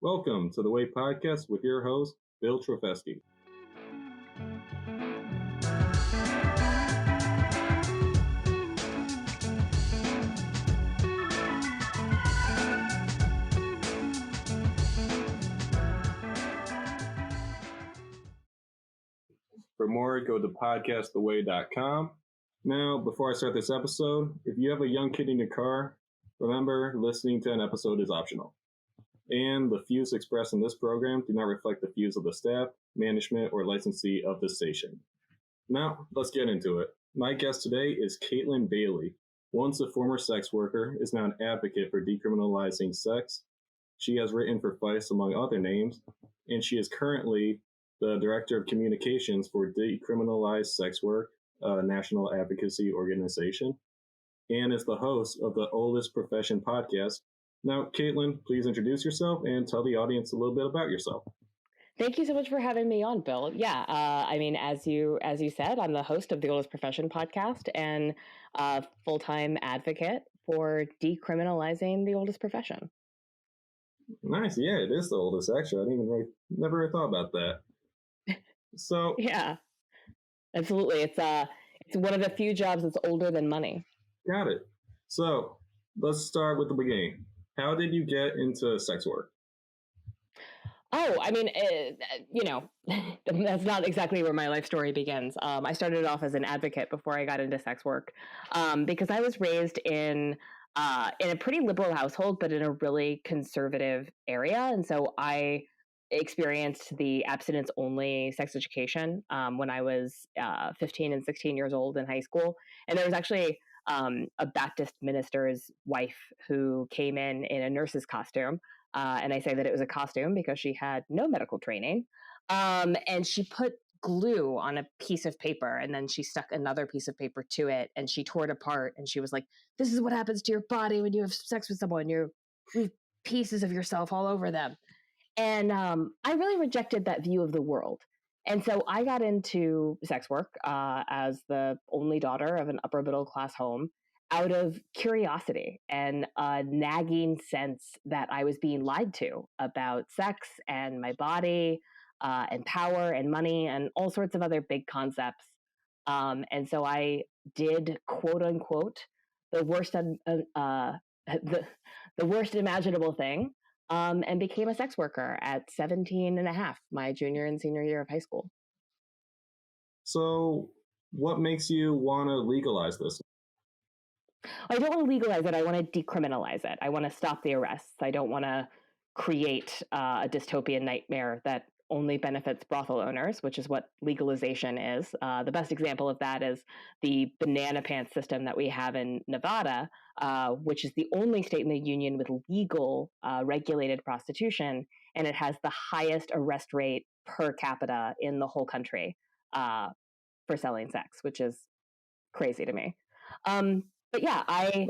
Welcome to the Way Podcast with your host, Bill Trofesky. For more, go to podcasttheway.com. Now, before I start this episode, if you have a young kid in your car, remember listening to an episode is optional. And the views expressed in this program do not reflect the views of the staff, management, or licensee of the station. Now, let's get into it. My guest today is Kaitlyn Bailey. Once a former sex worker, is now an advocate for decriminalizing sex. She has written for Vice, among other names, and she is currently the Director of Communications for Decriminalized Sex Work, a national advocacy organization, and is the host of the Oldest Profession podcast. Now, Kaitlyn, please introduce yourself and tell the audience a little bit about yourself. Thank you so much for having me on, Bill. Yeah, as you said, I'm the host of the Oldest Profession podcast and a full-time advocate for decriminalizing the oldest profession. Nice. Yeah, it is the oldest, actually. Never really thought about that. So yeah, absolutely. It's one of the few jobs that's older than money. Got it. So let's start with the beginning. How did you get into sex work? Oh, that's not exactly where my life story begins. I started off as an advocate before I got into sex work, because I was raised in a pretty liberal household, but in a really conservative area, and so I experienced the abstinence-only sex education when I was 15 and 16 years old in high school. And there was actually a Baptist minister's wife who came in a nurse's costume. And I say that it was a costume because she had no medical training. And she put glue on a piece of paper, and then she stuck another piece of paper to it, and she tore it apart. And she was like, "This is what happens to your body when you have sex with someone. You leave pieces of yourself all over them." And I really rejected that view of the world. And so I got into sex work as the only daughter of an upper middle class home out of curiosity and a nagging sense that I was being lied to about sex and my body and power and money and all sorts of other big concepts. And so I did, quote unquote, the worst imaginable thing. And became a sex worker at 17 and a half, my junior and senior year of high school. So what makes you want to legalize this? I don't want to legalize it. I want to decriminalize it. I want to stop the arrests. I don't want to create a dystopian nightmare that only benefits brothel owners, which is what legalization is. The best example of that is the banana pants system that we have in Nevada, which is the only state in the union with legal regulated prostitution, and it has the highest arrest rate per capita in the whole country for selling sex, which is crazy to me. But yeah,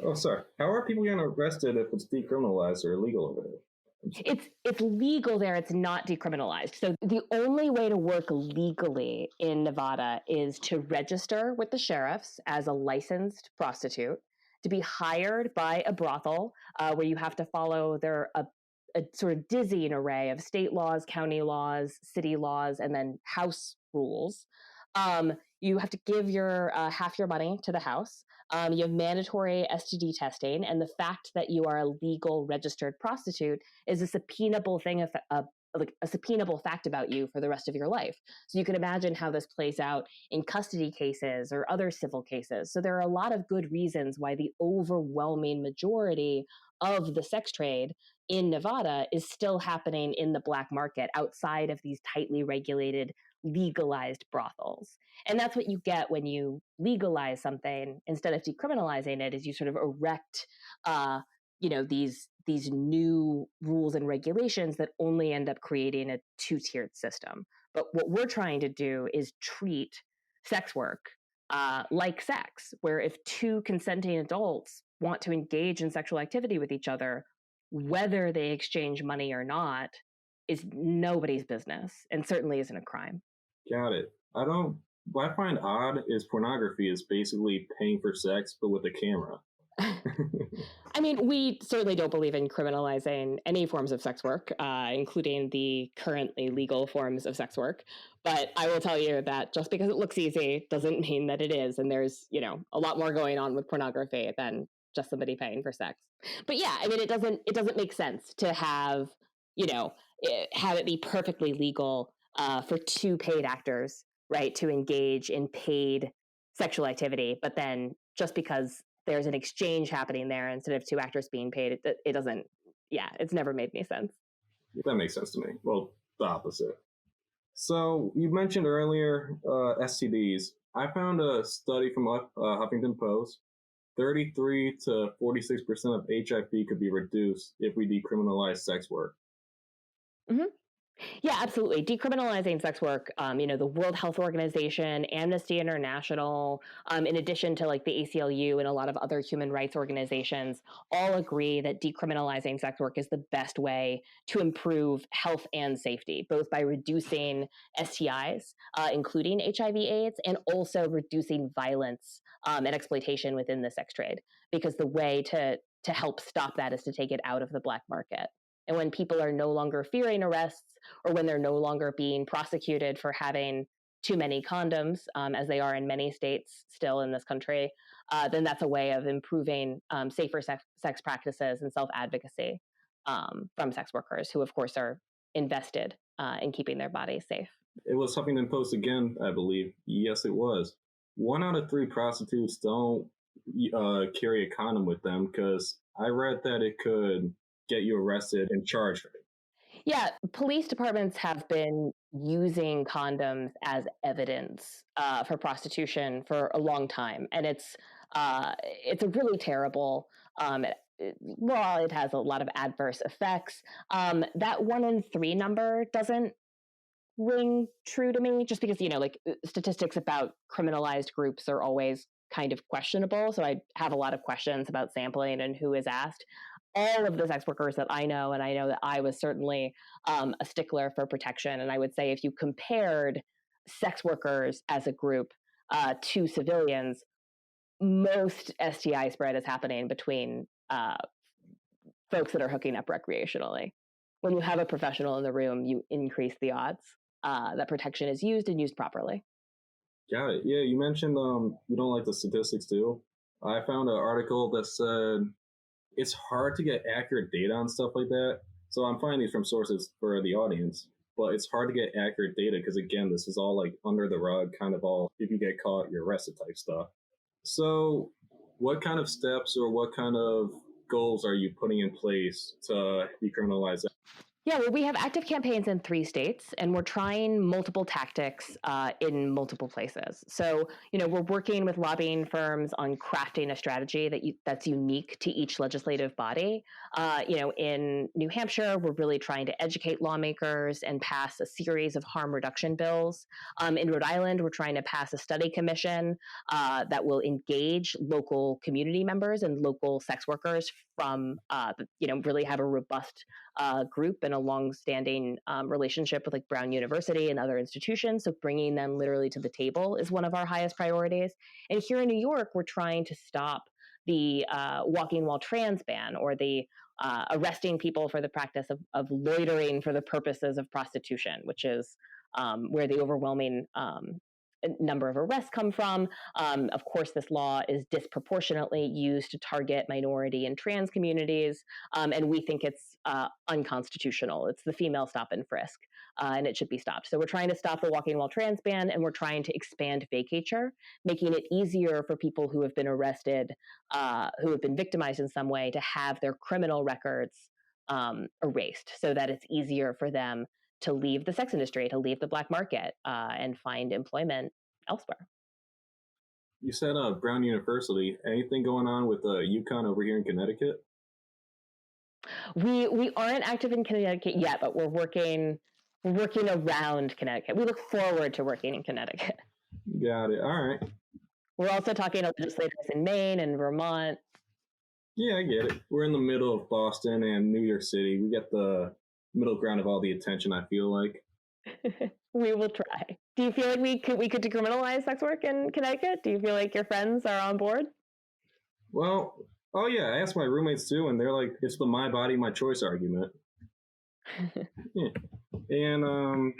Oh, sorry. How are people getting arrested if it's decriminalized or illegal over there? It's legal there. It's not decriminalized. So the only way to work legally in Nevada is to register with the sheriffs as a licensed prostitute, to be hired by a brothel where you have to follow a sort of dizzying array of state laws, county laws, city laws, and then house rules. You have to give your half your money to the house. You have mandatory STD testing, and the fact that you are a legal registered prostitute is a subpoenable thing, like a subpoenable fact about you for the rest of your life. So you can imagine how this plays out in custody cases or other civil cases. So there are a lot of good reasons why the overwhelming majority of the sex trade in Nevada is still happening in the black market outside of these tightly regulated, legalized brothels. And that's what you get when you legalize something instead of decriminalizing it, is you sort of erect, these new rules and regulations that only end up creating a two-tiered system. But what we're trying to do is treat sex work like sex, where if two consenting adults want to engage in sexual activity with each other, whether they exchange money or not is nobody's business, and certainly isn't a crime. Got it. What I find odd is pornography is basically paying for sex, but with a camera. I mean, we certainly don't believe in criminalizing any forms of sex work, including the currently legal forms of sex work. But I will tell you that just because it looks easy doesn't mean that it is. And there's, a lot more going on with pornography than just somebody paying for sex. But yeah, I mean, it doesn't make sense to have it be perfectly legal for two paid actors, right, to engage in paid sexual activity, but then just because there's an exchange happening there instead of two actors being paid, it doesn't. Yeah, it's never made any sense. That makes sense to me. Well, the opposite. So you mentioned earlier STDs. I found a study from Huffington Post. 33 to 46% of HIV could be reduced if we decriminalize sex work. Mm-hmm. Yeah, absolutely. Decriminalizing sex work, the World Health Organization, Amnesty International, in addition to like the ACLU and a lot of other human rights organizations, all agree that decriminalizing sex work is the best way to improve health and safety, both by reducing STIs, including HIV/AIDS, and also reducing violence and exploitation within the sex trade. Because the way to help stop that is to take it out of the black market. And when people are no longer fearing arrests, or when they're no longer being prosecuted for having too many condoms, as they are in many states still in this country, then that's a way of improving safer sex practices and self-advocacy from sex workers who, of course, are invested in keeping their bodies safe. It was Huffington Post again, I believe. Yes, it was. 1 out of 3 prostitutes don't carry a condom with them because I read that it could get you arrested and charged. Yeah, police departments have been using condoms as evidence for prostitution for a long time, and it's a really terrible. It has a lot of adverse effects. That 1 in 3 number doesn't ring true to me, just because statistics about criminalized groups are always kind of questionable. So I have a lot of questions about sampling and who is asked. All of the sex workers that I know, and I know that I was certainly a stickler for protection. And I would say if you compared sex workers as a group to civilians, most STI spread is happening between folks that are hooking up recreationally. When you have a professional in the room, you increase the odds that protection is used and used properly. Got it. Yeah, you mentioned you don't like the statistics too. I found an article that said it's hard to get accurate data on stuff like that. So I'm finding these from sources for the audience, but it's hard to get accurate data because, again, this is all like under the rug, kind of all, if you get caught, you're arrested type stuff. So what kind of steps or what kind of goals are you putting in place to decriminalize that? Yeah, well, we have active campaigns in 3 states, and we're trying multiple tactics in multiple places. So, we're working with lobbying firms on crafting a strategy that's unique to each legislative body. In New Hampshire, we're really trying to educate lawmakers and pass a series of harm reduction bills. In Rhode Island, we're trying to pass a study commission that will engage local community members and local sex workers from, really have a robust group and a long-standing relationship with like Brown University and other institutions. So bringing them literally to the table is one of our highest priorities. And here in New York, we're trying to stop the walking while trans ban, or the arresting people for the practice of loitering for the purposes of prostitution, which is where the overwhelming number of arrests come from. Of course, this law is disproportionately used to target minority and trans communities, and we think it's unconstitutional. It's the female stop and frisk, and it should be stopped. So we're trying to stop the walking while trans ban, and we're trying to expand vacatur, making it easier for people who have been arrested, who have been victimized in some way, to have their criminal records erased, so that it's easier for them to leave the sex industry, to leave the black market, and find employment elsewhere. You said Brown University. Anything going on with UConn over here in Connecticut? We aren't active in Connecticut yet, but we're working around Connecticut. We look forward to working in Connecticut. Got it. All right. We're also talking to legislators in Maine and Vermont. Yeah, I get it. We're in the middle of Boston and New York City. We get the middle ground of all the attention, I feel like. We will try. Do you feel like we could decriminalize sex work in Connecticut? Do you feel like your friends are on board? Well, Oh yeah, I asked my roommates too, and they're like, it's the my body, my choice argument. Yeah. And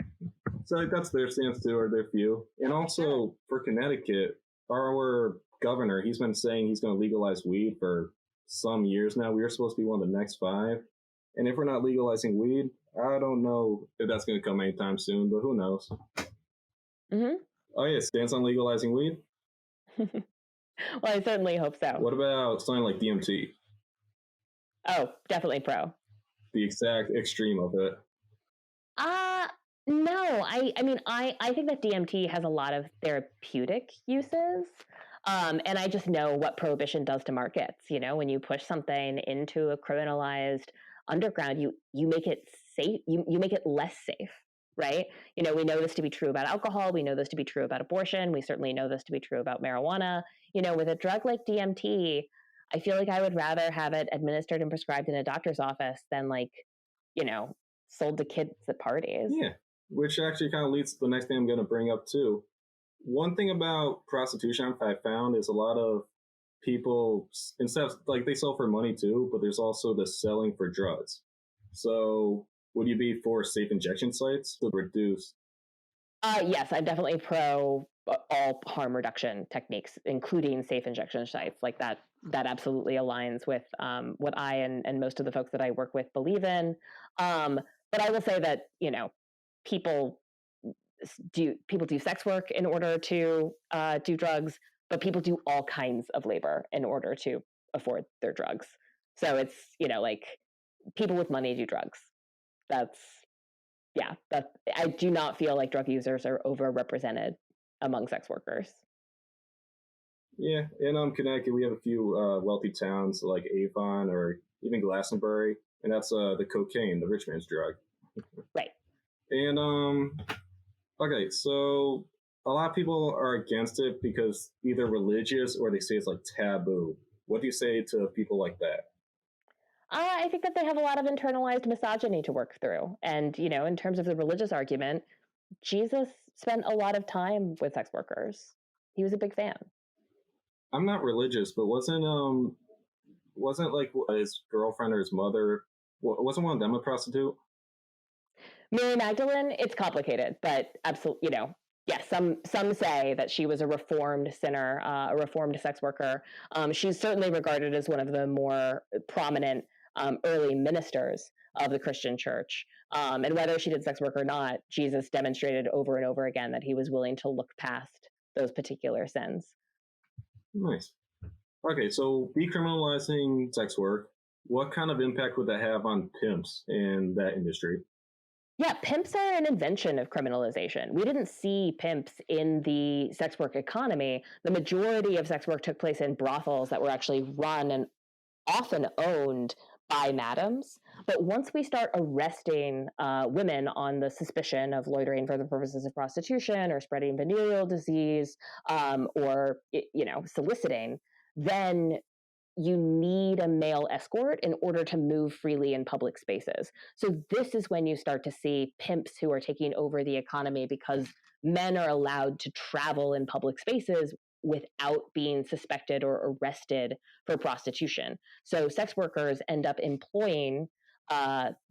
so that's their stance too, or their view. And also for Connecticut, our governor, he's been saying he's going to legalize weed for some years now. We are supposed to be one of the next 5. And if we're not legalizing weed, I don't know if that's going to come anytime soon, but who knows? Mm-hmm. Oh yeah, stance on legalizing weed? Well, I certainly hope so. What about something like DMT? Oh, definitely pro. The exact extreme of it. No, I mean, I think that DMT has a lot of therapeutic uses. And I just know what prohibition does to markets. You know, when you push something into a criminalized underground, you make it safe, you make it less safe, right? You know, we know this to be true about alcohol, we know this to be true about abortion, we certainly know this to be true about marijuana. You know, with a drug like DMT, I feel like I would rather have it administered and prescribed in a doctor's office than, like, you know, sold to kids at parties. Yeah, which actually kind of leads to the next thing I'm going to bring up too. One thing about prostitution I found is a lot of people, instead of, like, they sell for money too, but there's also the selling for drugs. So would you be for safe injection sites to reduce? Yes, I'm definitely pro all harm reduction techniques, including safe injection sites. Like that absolutely aligns with what I and most of the folks that I work with believe in. But I will say that, you know, people do sex work in order to do drugs, but people do all kinds of labor in order to afford their drugs. So it's, you know, like, people with money do drugs. That's I do not feel like drug users are overrepresented among sex workers. Yeah, in Connecticut, we have a few wealthy towns like Avon or even Glastonbury, and that's the cocaine, the rich man's drug. Right. And okay, so a lot of people are against it because either religious or they say it's like taboo. What do you say to people like that? I think that they have a lot of internalized misogyny to work through. And, you know, in terms of the religious argument, Jesus spent a lot of time with sex workers. He was a big fan. I'm not religious, but wasn't like his girlfriend or his mother, wasn't one of them a prostitute? Mary Magdalene, it's complicated, but absolutely, you know, yes, some say that she was a reformed sinner, a reformed sex worker. She's certainly regarded as one of the more prominent early ministers of the Christian church. And whether she did sex work or not, Jesus demonstrated over and over again that he was willing to look past those particular sins. Nice. Okay, so decriminalizing sex work, what kind of impact would that have on pimps in that industry? Yeah, pimps are an invention of criminalization. We didn't see pimps in the sex work economy. The majority of sex work took place in brothels that were actually run and often owned by madams. But once we start arresting women on the suspicion of loitering for the purposes of prostitution or spreading venereal disease, or, you know, soliciting, then you need a male escort in order to move freely in public spaces. So this is when you start to see pimps who are taking over the economy because men are allowed to travel in public spaces without being suspected or arrested for prostitution. So sex workers end up employing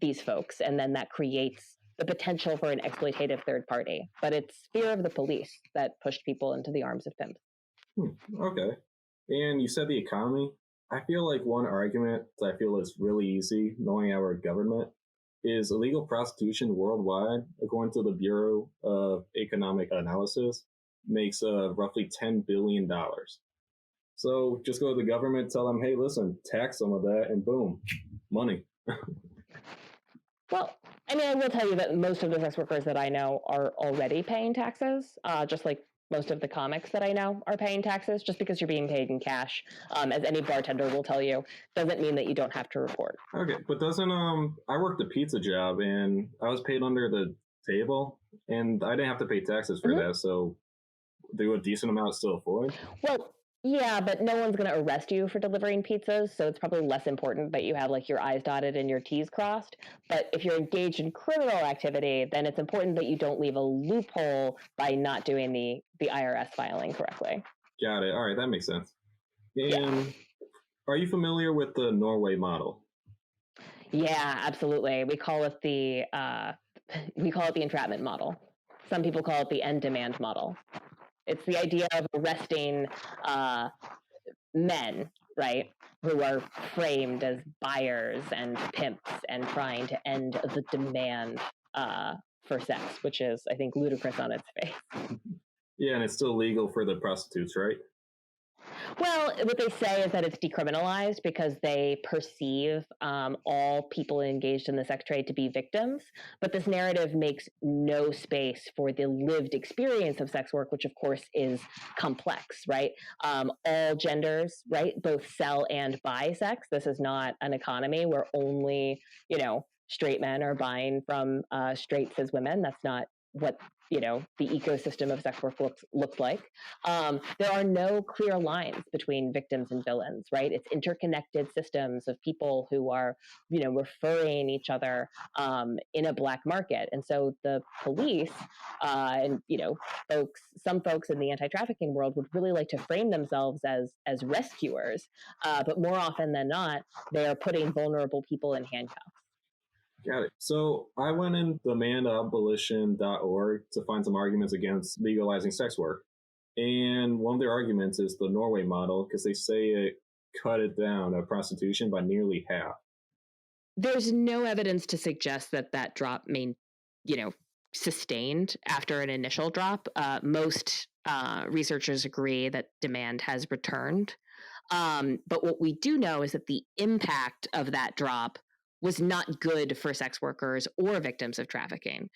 these folks, and then that creates the potential for an exploitative third party. But it's fear of the police that pushed people into the arms of pimps. Okay. And you said the economy. I feel like one argument that I feel is really easy, knowing our government, is illegal prostitution worldwide, according to the Bureau of Economic Analysis, makes roughly $10 billion. So just go to the government, tell them, hey, listen, tax some of that, and boom, money. Well, I mean, I will tell you that most of the sex workers that I know are already paying taxes, just like most of the comics that I know are paying taxes. Just because you're being paid in cash, as any bartender will tell you, doesn't mean that you don't have to report. Okay, but doesn't I worked a pizza job and I was paid under the table and I didn't have to pay taxes for that, so do a decent amount still afford? Well, yeah, but no one's going to arrest you for delivering pizzas, so it's probably less important that you have, like, your I's dotted and your T's crossed. But if you're engaged in criminal activity, then it's important that you don't leave a loophole by not doing the IRS filing correctly. Got it. All right, that makes sense. And Are you familiar with the Norway model? Yeah, absolutely. We call it the entrapment model. Some people call it the end demand model. It's the idea of arresting uh, men, right, who are framed as buyers and pimps and trying to end the demand for sex, which is, I think, ludicrous on its face. Yeah, and it's still legal for the prostitutes, right? Well, what they say is that it's decriminalized because they perceive all people engaged in the sex trade to be victims. But this narrative makes no space for the lived experience of sex work, which of course is complex, right? All genders, right, both sell and buy sex. This is not an economy where only, straight men are buying from straight cis women. That's not what the ecosystem of sex work looks like. There are no clear lines between victims and villains, right? It's interconnected systems of people who are, referring each other in a black market. And so the police and some folks in the anti-trafficking world would really like to frame themselves as rescuers, but more often than not, they are putting vulnerable people in handcuffs. Got it. So I went in demandabolition.org to find some arguments against legalizing sex work. And one of their arguments is the Norway model because they say it cut it down prostitution by nearly half. There's no evidence to suggest that drop sustained after an initial drop. Most researchers agree that demand has returned. But what we do know is that the impact of that drop was not good for sex workers or victims of trafficking.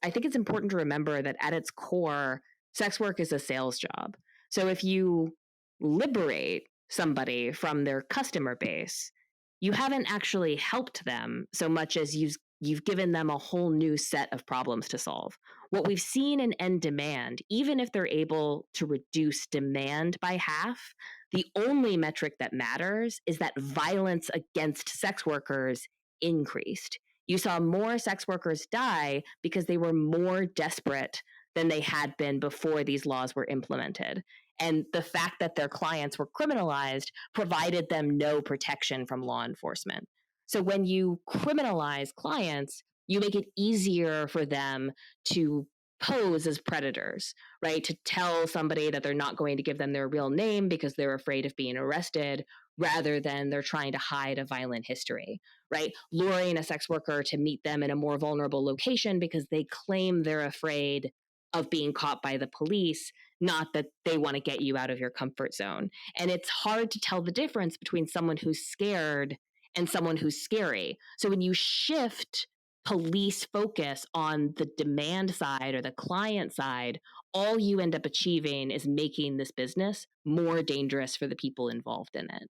I think it's important to remember that at its core, sex work is a sales job. So if you liberate somebody from their customer base, you haven't actually helped them so much as you've given them a whole new set of problems to solve. What we've seen in end demand, even if they're able to reduce demand by half, the only metric that matters is that violence against sex workers increased. You saw more sex workers die because they were more desperate than they had been before these laws were implemented. And the fact that their clients were criminalized provided them no protection from law enforcement. So when you criminalize clients, you make it easier for them to pose as predators, right? To tell somebody that they're not going to give them their real name because they're afraid of being arrested, rather than they're trying to hide a violent history, right? Luring a sex worker to meet them in a more vulnerable location because they claim they're afraid of being caught by the police, not that they want to get you out of your comfort zone. And it's hard to tell the difference between someone who's scared and someone who's scary. So when you shift police focus on the demand side or the client side, all you end up achieving is making this business more dangerous for the people involved in it.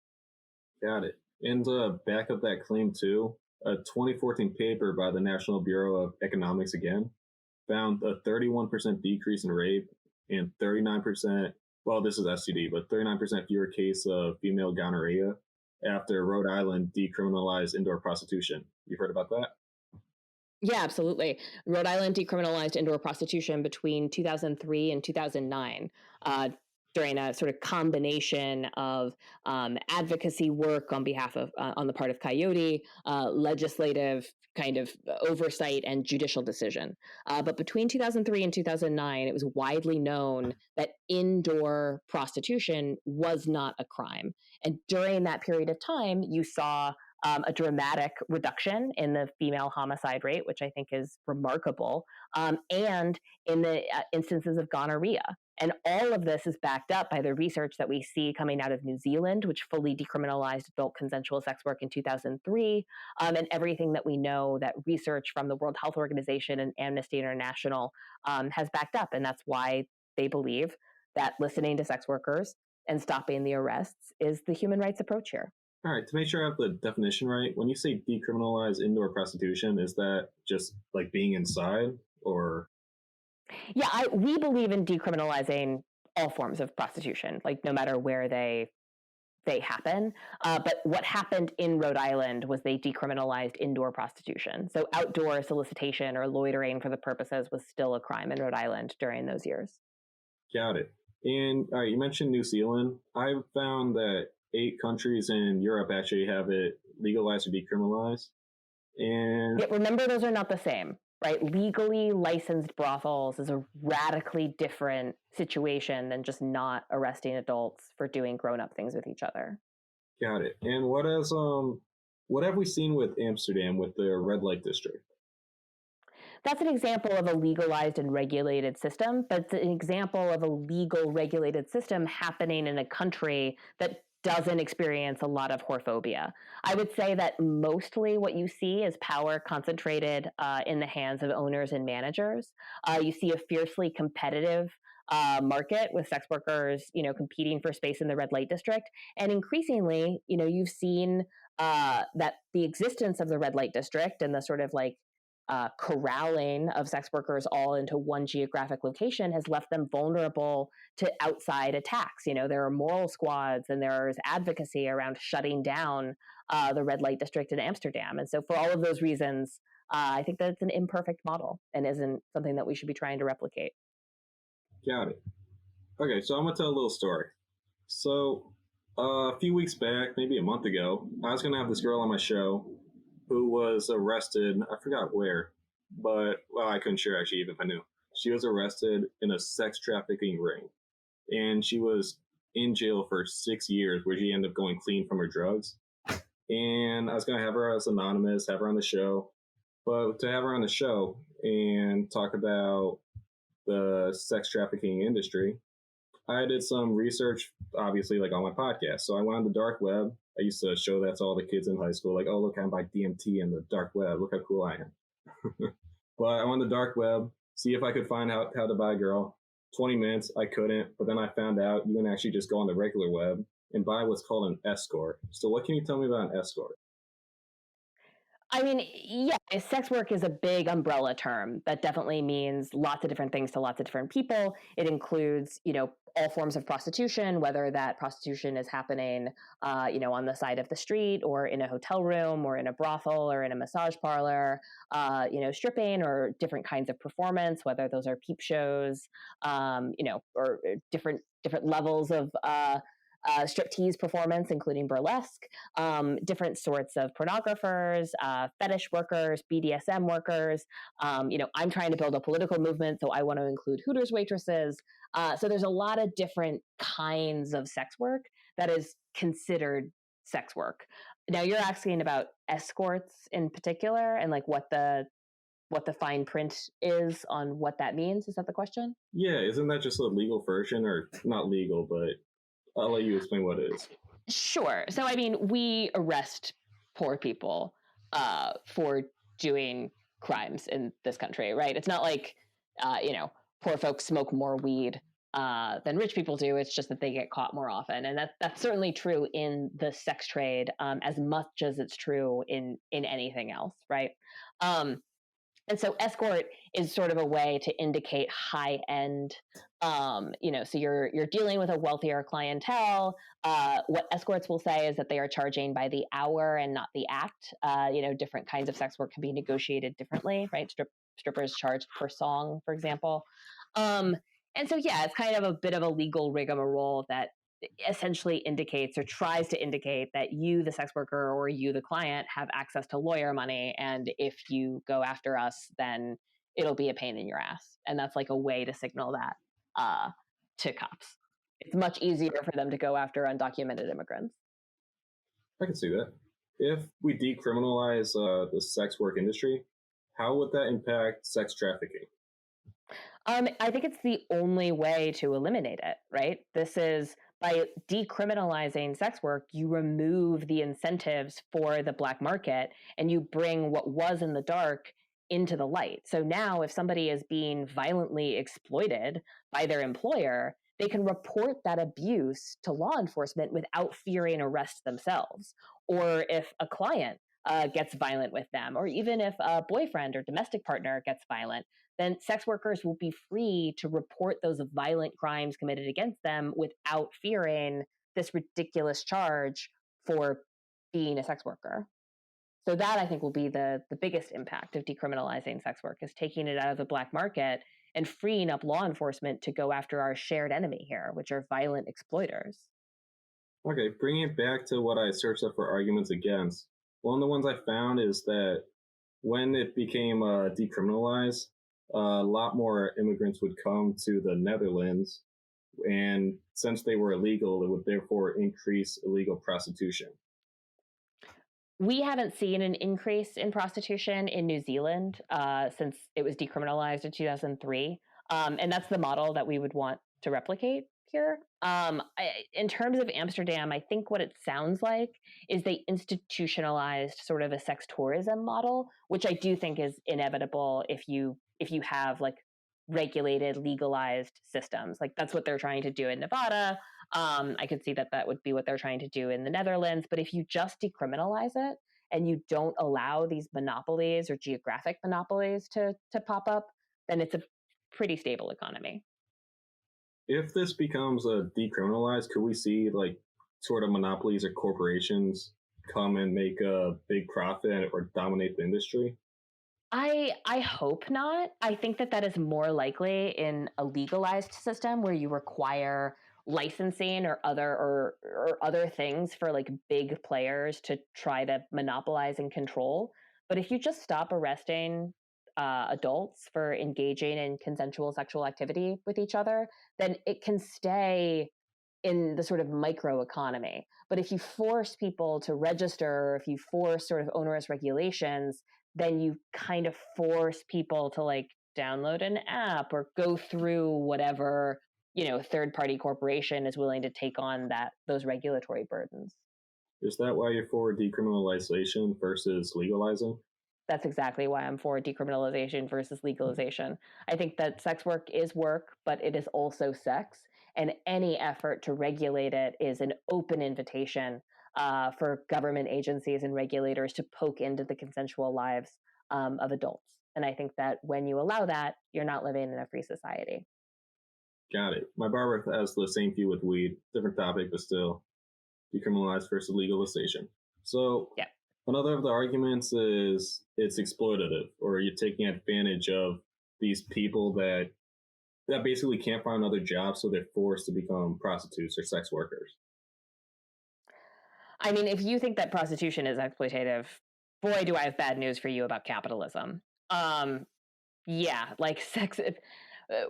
Got it. And to back up that claim too, a 2014 paper by the National Bureau of Economics again found a 31% decrease in rape and 39%, well, this is STD, but 39% fewer case of female gonorrhea after Rhode Island decriminalized indoor prostitution. You've heard about that? Yeah, absolutely. Rhode Island decriminalized indoor prostitution between 2003 and 2009. During a sort of combination of advocacy work on behalf of, on the part of Coyote, legislative kind of oversight, and judicial decision. But between 2003 and 2009, it was widely known that indoor prostitution was not a crime. And during that period of time, you saw a dramatic reduction in the female homicide rate, which I think is remarkable, and in the instances of gonorrhea. And all of this is backed up by the research that we see coming out of New Zealand, which fully decriminalized adult consensual sex work in 2003, and everything that we know that research from the World Health Organization and Amnesty International has backed up. And that's why they believe that listening to sex workers and stopping the arrests is the human rights approach here. All right, to make sure I have the definition right, when you say decriminalize indoor prostitution, is that just like being inside or? Yeah, we believe in decriminalizing all forms of prostitution, like no matter where they happen. But what happened in Rhode Island was they decriminalized indoor prostitution. So outdoor solicitation or loitering for the purposes was still a crime in Rhode Island during those years. Got it. And all right, you mentioned New Zealand. I've found that 8 countries in Europe actually have it legalized or decriminalized. And Yet remember, those are not the same, right? Legally licensed brothels is a radically different situation than just not arresting adults for doing grown-up things with each other. got it. And what have we seen with Amsterdam with the red light district? That's an example of a legalized and regulated system, but it's an example of a legal regulated system happening in a country that doesn't experience a lot of whorephobia. I would say that mostly what you see is power concentrated in the hands of owners and managers. You see a fiercely competitive market with sex workers, competing for space in the red light district, and increasingly, you've seen that the existence of the red light district and the sort of like corralling of sex workers all into one geographic location has left them vulnerable to outside attacks. There are moral squads and there's advocacy around shutting down the red light district in Amsterdam. And so, for all of those reasons, I think that it's an imperfect model and isn't something that we should be trying to replicate. Got it. Okay, so I'm gonna tell a little story. So a few weeks back, maybe a month ago, I was gonna have this girl on my show who was arrested. I forgot where, but well, I couldn't share actually, even if I knew. She was arrested in a sex trafficking ring, and she was in jail for 6 years, where she ended up going clean from her drugs. And I was gonna have her as anonymous, have her on the show, but to have her on the show and talk about the sex trafficking industry, I did some research, obviously, like on my podcast. So I went on the dark web. I used to show that to all the kids in high school, like, oh, look, I'm by DMT in the dark web. Look how cool I am. But I went on the dark web, see if I could find out how to buy a girl. 20 minutes, I couldn't. But then I found out you can actually just go on the regular web and buy what's called an escort. So what can you tell me about an escort? I mean, yeah, sex work is a big umbrella term that definitely means lots of different things to lots of different people. It includes, all forms of prostitution, whether that prostitution is happening, on the side of the street or in a hotel room or in a brothel or in a massage parlor, stripping or different kinds of performance, whether those are peep shows, or different levels of striptease performance, including burlesque, different sorts of pornographers, fetish workers, BDSM workers. I'm trying to build a political movement, so I want to include Hooters waitresses. So there's a lot of different kinds of sex work that is considered sex work. Now you're asking about escorts in particular, and like what the fine print is on what that means. Is that the question? Yeah, isn't that just a legal version, or not legal, but I'll let you explain what it is. Sure. So, I mean, we arrest poor people for doing crimes in this country, right? It's not like, poor folks smoke more weed than rich people do. It's just that they get caught more often. And that's certainly true in the sex trade as much as it's true in anything else, right? And so escort is sort of a way to indicate high end. So you're dealing with a wealthier clientele. What escorts will say is that they are charging by the hour and not the act. Different kinds of sex work can be negotiated differently, right? Strippers charge per song, for example. And so, yeah, it's kind of a bit of a legal rigmarole that essentially indicates or tries to indicate that you, the sex worker, or you, the client, have access to lawyer money. And if you go after us, then it'll be a pain in your ass. And that's like a way to signal that to cops. It's much easier for them to go after undocumented immigrants. I can see that. If we decriminalize the sex work industry, how would that impact sex trafficking? I think it's the only way to eliminate it, right? This is by decriminalizing sex work, you remove the incentives for the black market and you bring what was in the dark into the light. So now, if somebody is being violently exploited by their employer, they can report that abuse to law enforcement without fearing arrest themselves. Or if a client gets violent with them, or even if a boyfriend or domestic partner gets violent, then sex workers will be free to report those violent crimes committed against them without fearing this ridiculous charge for being a sex worker. So that, I think, will be the biggest impact of decriminalizing sex work, is taking it out of the black market and freeing up law enforcement to go after our shared enemy here, which are violent exploiters. Okay, bringing it back to what I searched up for arguments against, one of the ones I found is that when it became decriminalized, a lot more immigrants would come to the Netherlands, and since they were illegal, it would therefore increase illegal prostitution. We haven't seen an increase in prostitution in New Zealand since it was decriminalized in 2003. And that's the model that we would want to replicate here. In terms of Amsterdam, I think what it sounds like is they institutionalized sort of a sex tourism model, which I do think is inevitable if you have like regulated, legalized systems. Like that's what they're trying to do in Nevada. I could see that that would be what they're trying to do in the Netherlands. But if you just decriminalize it and you don't allow these monopolies or geographic monopolies to pop up, then it's a pretty stable economy. If this becomes decriminalized, could we see like sort of monopolies or corporations come and make a big profit or dominate the industry? I hope not. I think that that is more likely in a legalized system where you require licensing or other things for like big players to try to monopolize and control. But if you just stop arresting adults for engaging in consensual sexual activity with each other, then it can stay in the sort of micro economy. But if you force people to register, or if you force sort of onerous regulations, then you kind of force people to like download an app or go through whatever, third party corporation is willing to take on those regulatory burdens. Is that why you're for decriminalization versus legalizing? That's exactly why I'm for decriminalization versus legalization. I think that sex work is work, but it is also sex. And any effort to regulate it is an open invitation for government agencies and regulators to poke into the consensual lives of adults. And I think that when you allow that, you're not living in a free society. Got it. My barber has the same view with weed. Different topic, but still decriminalized versus legalization. So Yeah. another of the arguments is it's exploitative, or you're taking advantage of these people that basically can't find another job, so they're forced to become prostitutes or sex workers. I mean, if you think that prostitution is exploitative, boy, do I have bad news for you about capitalism. Um, yeah, like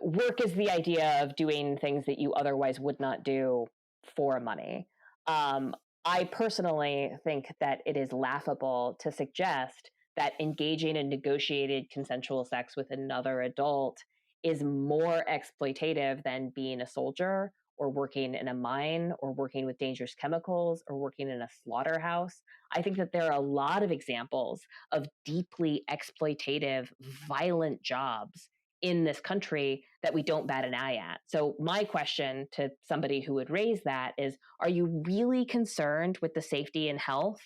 work is the idea of doing things that you otherwise would not do for money. Um, I personally think that it is laughable to suggest that engaging in negotiated consensual sex with another adult is more exploitative than being a soldier or working in a mine or working with dangerous chemicals or working in a slaughterhouse. I think that there are a lot of examples of deeply exploitative, violent jobs in this country that we don't bat an eye at. So, my question to somebody who would raise that is, are you really concerned with the safety and health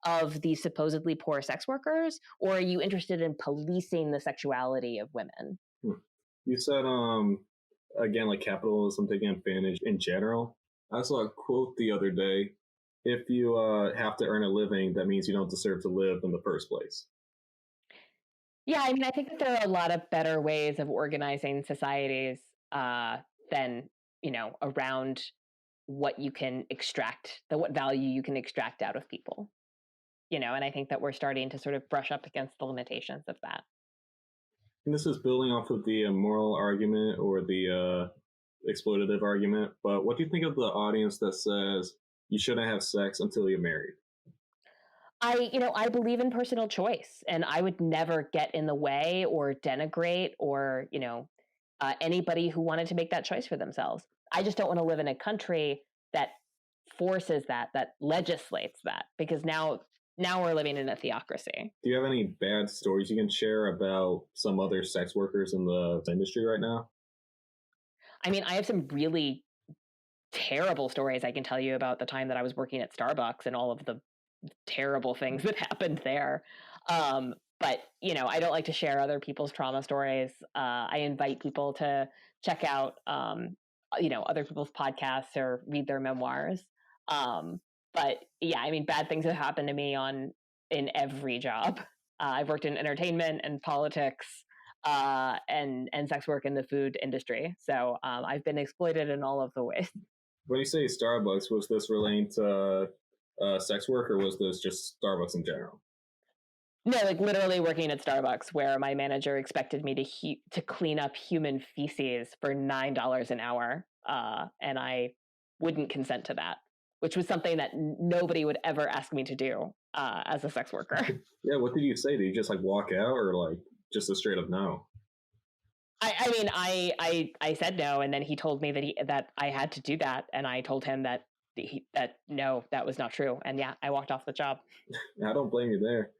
of these supposedly poor sex workers, or are you interested in policing the sexuality of women? You said, again, like capitalism taking advantage in general. I saw a quote the other day. If you have to earn a living, that means you don't deserve to live in the first place. Yeah, I mean, I think that there are a lot of better ways of organizing societies than, around what you can extract, what value you can extract out of people. And I think that we're starting to sort of brush up against the limitations of that. And this is building off of the moral argument or the exploitative argument. But what do you think of the audience that says you shouldn't have sex until you're married? I believe in personal choice, and I would never get in the way or denigrate or, anybody who wanted to make that choice for themselves. I just don't want to live in a country that forces that legislates that, because now we're living in a theocracy. Do you have any bad stories you can share about some other sex workers in the industry right now? I mean, I have some really terrible stories I can tell you about the time that I was working at Starbucks and all of the terrible things that happened there. But I don't like to share other people's trauma stories. I invite people to check out, other people's podcasts or read their memoirs. But yeah, I mean, bad things have happened to me in every job. I've worked in entertainment and politics, and sex work in the food industry. So I've been exploited in all of the ways. When you say Starbucks, was this relating to sex work, or was this just Starbucks in general? No, like literally working at Starbucks, where my manager expected me to clean up human feces for $9 an hour, and I wouldn't consent to that, which was something that nobody would ever ask me to do as a sex worker. Yeah, what did you say? Did you just like walk out, or like just a straight up no? I mean, I said no, and then he told me that I had to do that, and I told him that that no, that was not true, and yeah, I walked off the job. I don't blame you there.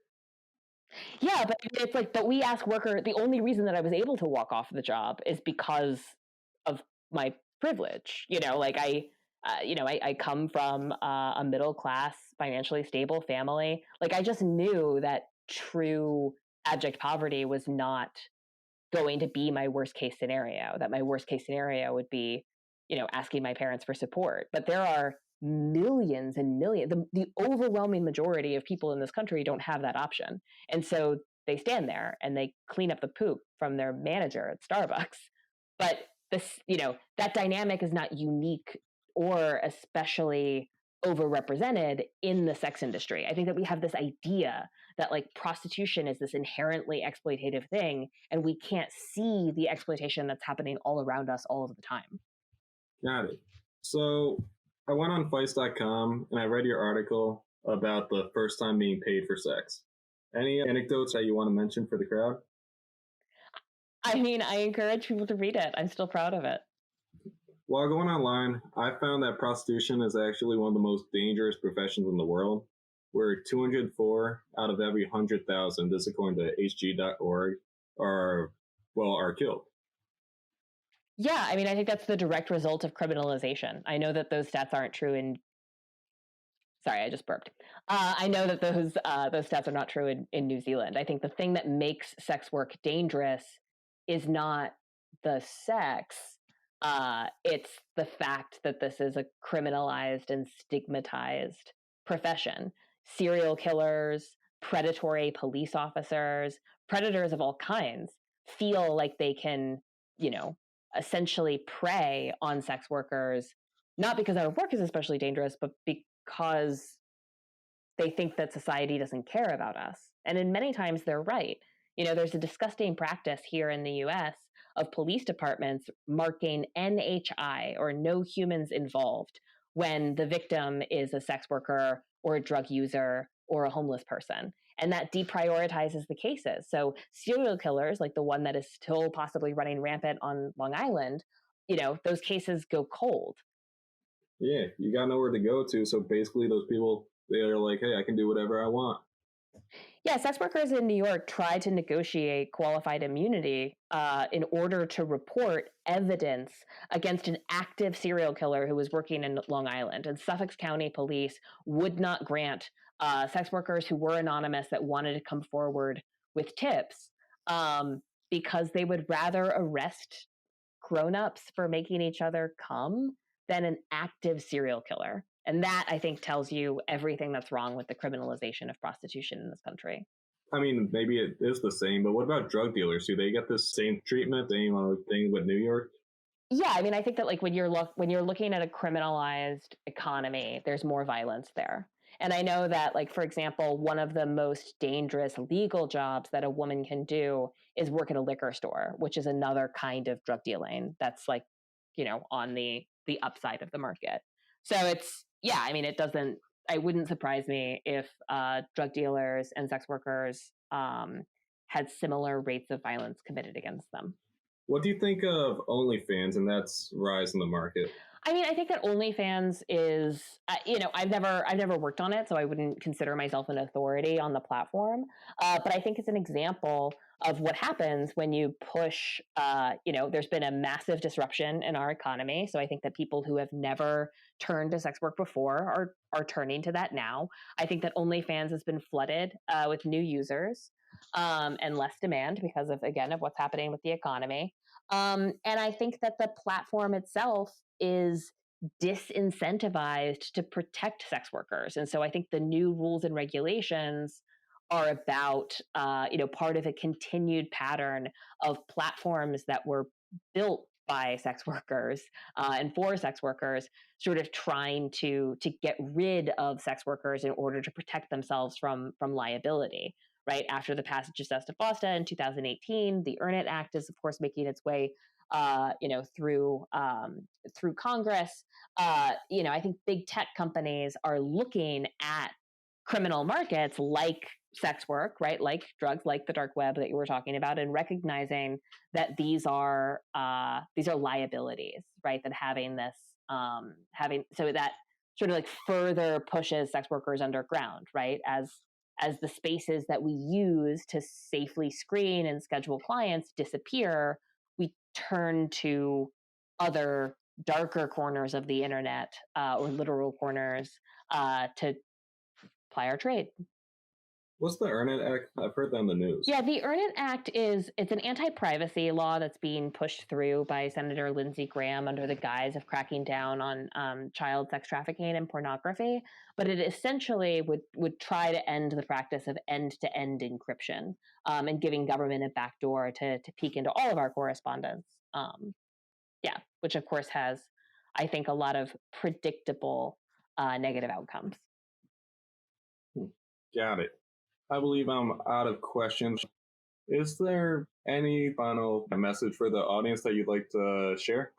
Yeah, but it's like, but we ask worker. The only reason that I was able to walk off the job is because of my privilege. Like I come from a middle class, financially stable family. Like I just knew that true abject poverty was not going to be my worst case scenario, that my worst case scenario would be, asking my parents for support. But there are millions and millions, the overwhelming majority of people in this country don't have that option. And so they stand there and they clean up the poop from their manager at Starbucks. But that dynamic is not unique or especially overrepresented in the sex industry. I think that we have this idea that like prostitution is this inherently exploitative thing, and we can't see the exploitation that's happening all around us all of the time. Got it. So I went on Vice.com and I read your article about the first time being paid for sex. Any anecdotes that you want to mention for the crowd? I mean, I encourage people to read it. I'm still proud of it. While going online, I found that prostitution is actually one of the most dangerous professions in the world, where 204 out of every 100,000, this according to hg.org, are killed. Yeah, I mean, I think that's the direct result of criminalization. I know that those stats aren't true in. Sorry, I just burped. I know that those stats are not true in New Zealand. I think the thing that makes sex work dangerous is not the sex. It's the fact that this is a criminalized and stigmatized profession. Serial killers, predatory police officers, predators of all kinds feel like they can, essentially prey on sex workers, not because our work is especially dangerous, but because they think that society doesn't care about us. And in many times they're right. There's a disgusting practice here in the US of police departments marking NHI, or no humans involved, when the victim is a sex worker or a drug user or a homeless person. And that deprioritizes the cases. So serial killers, like the one that is still possibly running rampant on Long Island, those cases go cold. Yeah, you got nowhere to go to. So basically, those people, they're like, hey, I can do whatever I want. Yeah, sex workers in New York tried to negotiate qualified immunity in order to report evidence against an active serial killer who was working in Long Island. And Suffolk County Police would not grant sex workers who were anonymous that wanted to come forward with tips, because they would rather arrest grown-ups for making each other come than an active serial killer. And that, I think, tells you everything that's wrong with the criminalization of prostitution in this country. I mean, maybe it is the same, but what about drug dealers? Do they get the same treatment, same thing with New York? Yeah, I mean, I think that like when you're looking at a criminalized economy, there's more violence there. And I know that, like, for example, one of the most dangerous legal jobs that a woman can do is work at a liquor store, which is another kind of drug dealing that's like, on the upside of the market. So yeah, I mean, I wouldn't surprise me if drug dealers and sex workers had similar rates of violence committed against them. What do you think of OnlyFans and that's rise in the market? I mean, I think that OnlyFans is, I've never worked on it, so I wouldn't consider myself an authority on the platform. But I think it's an example of what happens when you push. There's been a massive disruption in our economy, so I think that people who have never turned to sex work before are turning to that now. I think that OnlyFans has been flooded with new users and less demand because of what's happening with the economy. And I think that the platform itself is disincentivized to protect sex workers. And so I think the new rules and regulations are about, part of a continued pattern of platforms that were built by sex workers and for sex workers, sort of trying to get rid of sex workers in order to protect themselves from liability. Right after the passage of SESTA-FOSTA in 2018, the Earn It Act is, of course, making its way, through Congress. I think big tech companies are looking at criminal markets like sex work, right, like drugs, like the dark web that you were talking about, and recognizing that these are liabilities, right? That having so that sort of like further pushes sex workers underground, right? As the spaces that we use to safely screen and schedule clients disappear, we turn to other darker corners of the internet or literal corners to ply our trade. What's the Earn It Act? I've heard that in the news. Yeah, the Earn It Act it's an anti-privacy law that's being pushed through by Senator Lindsey Graham under the guise of cracking down on child sex trafficking and pornography. But it essentially would try to end the practice of end-to-end encryption and giving government a backdoor to peek into all of our correspondence. Which of course has, I think, a lot of predictable negative outcomes. Got it. I believe I'm out of questions. Is there any final message for the audience that you'd like to share?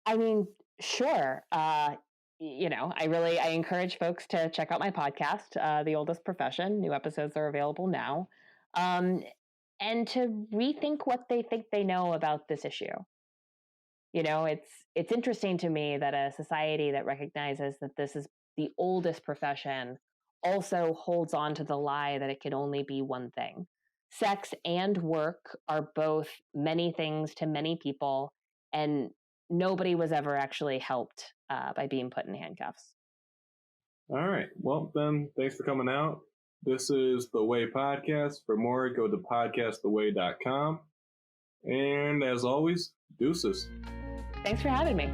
I mean, sure. I encourage folks to check out my podcast, The Oldest Profession. New episodes are available now. And to rethink what they think they know about this issue. It's interesting to me that a society that recognizes that this is the oldest profession also holds on to the lie that it can only be one thing. Sex and work are both many things to many people, and nobody was ever actually helped by being put in handcuffs. All right. Well, then, thanks for coming out. This is The Way Podcast. For more, go to podcasttheway.com. And as always, deuces. Thanks for having me.